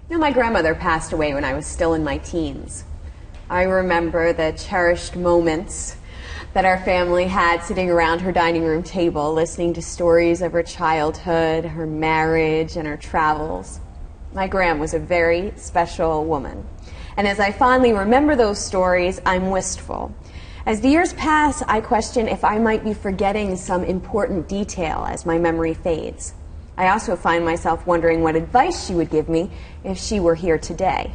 You know, my grandmother passed away when I was still in my teens. I remember the cherished moments that our family had sitting around her dining room table, listening to stories of her childhood, her marriage, and her travels. My Gram was a very special woman. And as I fondly remember those stories, I'm wistful. As the years pass, I question if I might be forgetting some important detail as my memory fades. I also find myself wondering what advice she would give me if she were here today.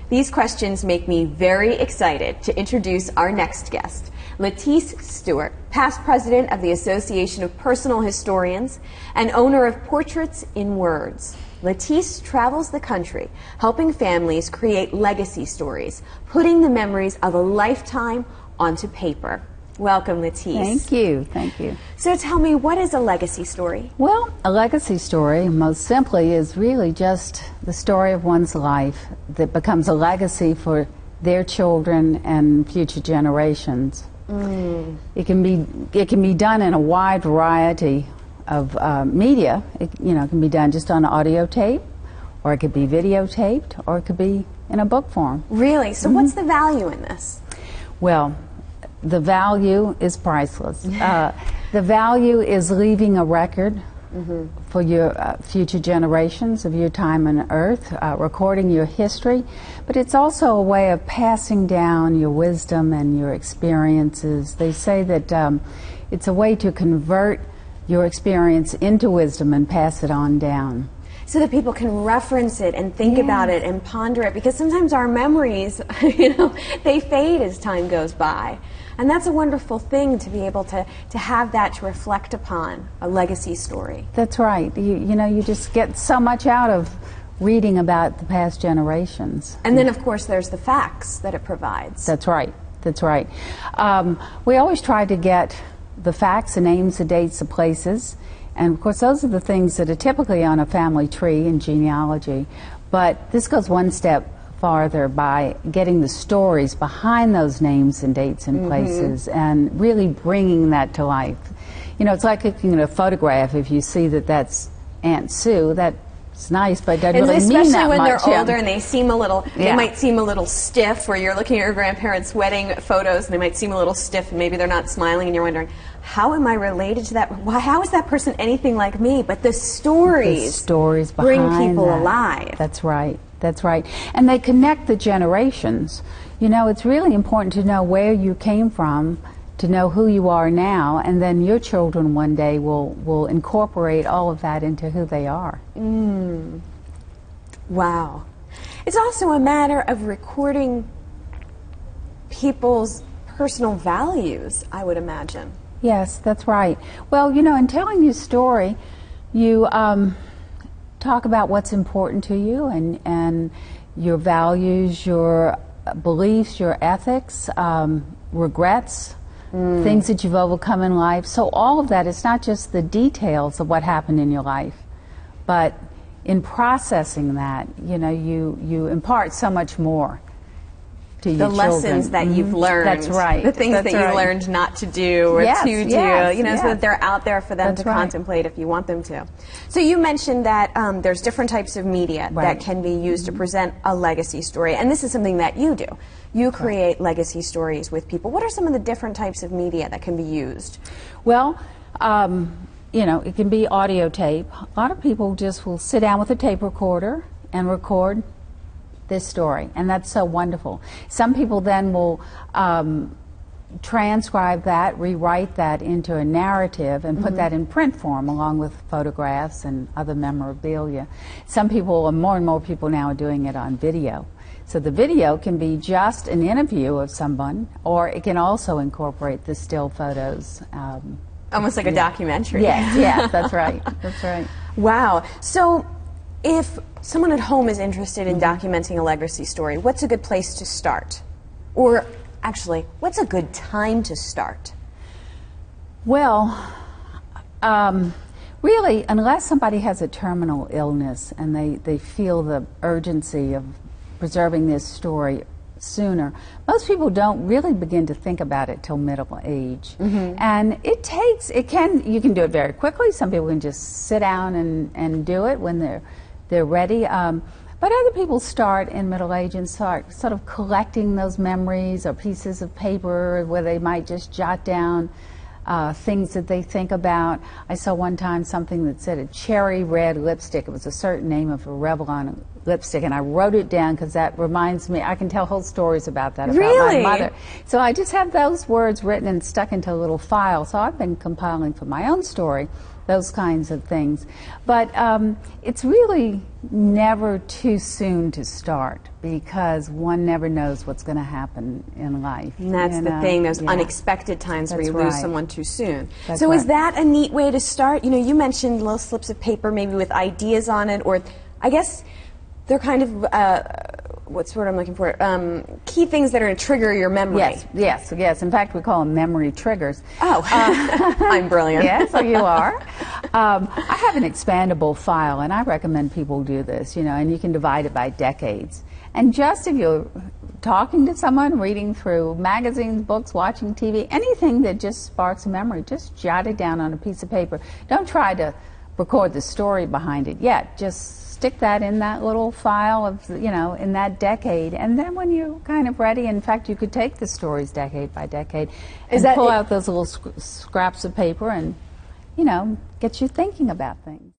These questions make me very excited to introduce our next guest, Lettice Stuart, past president of the Association of Personal Historians and owner of Portraits in Words. Lettice travels the country, helping families create legacy stories, putting the memories of a lifetime onto paper. Welcome, Lettice. Thank you. Thank you. So tell me, what is a legacy story? Well, a legacy story, most simply, is really just the story of one's life that becomes a legacy for their children and future generations. It can be done in a wide variety of media. It can be done just on audio tape, or it could be videotaped, or it could be in a book form. Really? So what's the value in this? Well, the value is priceless. The value is leaving a record for your future generations of your time on Earth, recording your history, but it's also a way of passing down your wisdom and your experiences. They say that it's a way to convert your experience into wisdom and pass it on down. So that people can reference it and think about it and ponder it, because sometimes our memories, they fade as time goes by. And that's a wonderful thing, to be able to have that to reflect upon, a legacy story. That's right. You just get so much out of reading about the past generations. And then, of course, there's the facts that it provides. That's right. That's right. We always try to get the facts, the names, the dates, the places. And of course, those are the things that are typically on a family tree in genealogy. But this goes one step farther by getting the stories behind those names and dates and places and really bringing that to life. It's like looking at a photograph. If you see that that's Aunt Sue, that's nice, but it doesn't really mean that much. Especially when they're older and they seem a little, they might seem a little stiff, where you're looking at your grandparents' wedding photos and they might seem a little stiff and maybe they're not smiling and you're wondering, how am I related to that? How is that person anything like me? But the stories bring people alive. That's right. That's right. And they connect the generations. It's really important to know where you came from, to know who you are now, and then your children one day will incorporate all of that into who they are. Wow. It's also a matter of recording people's personal values, I would imagine. Yes, that's right. Well, in telling your story, you talk about what's important to you and your values, your beliefs, your ethics, regrets, things that you've overcome in life. So all of that, it's not just the details of what happened in your life, but in processing that, you impart so much more to your children. The lessons that you've learned. That's right. The things that you learned not to do or to do, so that they're out there for them to contemplate if you want them to. So you mentioned that there's different types of media that can be used to present a legacy story, and this is something that you do. You create legacy stories with people. What are some of the different types of media that can be used? Well, it can be audio tape. A lot of people just will sit down with a tape recorder and record this story, and that's so wonderful. Some people then will transcribe that, rewrite that into a narrative and put that in print form along with photographs and other memorabilia. Some people, more and more people now, are doing it on video. So the video can be just an interview of someone, or it can also incorporate the still photos. Almost like a documentary. Yes, that's right. That's right. Wow. So if someone at home is interested in documenting a legacy story, what's a good place to start? Or actually, what's a good time to start? Well, really, unless somebody has a terminal illness and they feel the urgency of preserving this story sooner, most people don't really begin to think about it till middle age. And you can do it very quickly. Some people can just sit down and do it when they're ready. But other people start in middle age and start sort of collecting those memories or pieces of paper where they might just jot down things that they think about. I saw one time something that said a cherry red lipstick. It was a certain name of a Revlon lipstick, and I wrote it down because that reminds me, I can tell whole stories about that, about Really? my mother. So I just have those words written and stuck into a little file. So I've been compiling for my own story those kinds of things. But it's really never too soon to start, because one never knows what's going to happen in life. And that's the thing, those unexpected times where you lose someone too soon. So is that a neat way to start? You know, you mentioned little slips of paper maybe with ideas on it, or I guess they're kind of, what's the word I'm looking for? Key things that are going to trigger your memory. Yes. In fact, we call them memory triggers. Oh, I'm brilliant. Yes, so you are. I have an expandable file, and I recommend people do this, you know, and you can divide it by decades. And just if you're talking to someone, reading through magazines, books, watching TV, anything that just sparks a memory, just jot it down on a piece of paper. Don't try to record the story behind it yet. Just stick that in that little file of, you know, in that decade, and then when you're kind of ready, in fact, you could take the stories decade by decade and pull out those little scraps of paper and, you know, get you thinking about things.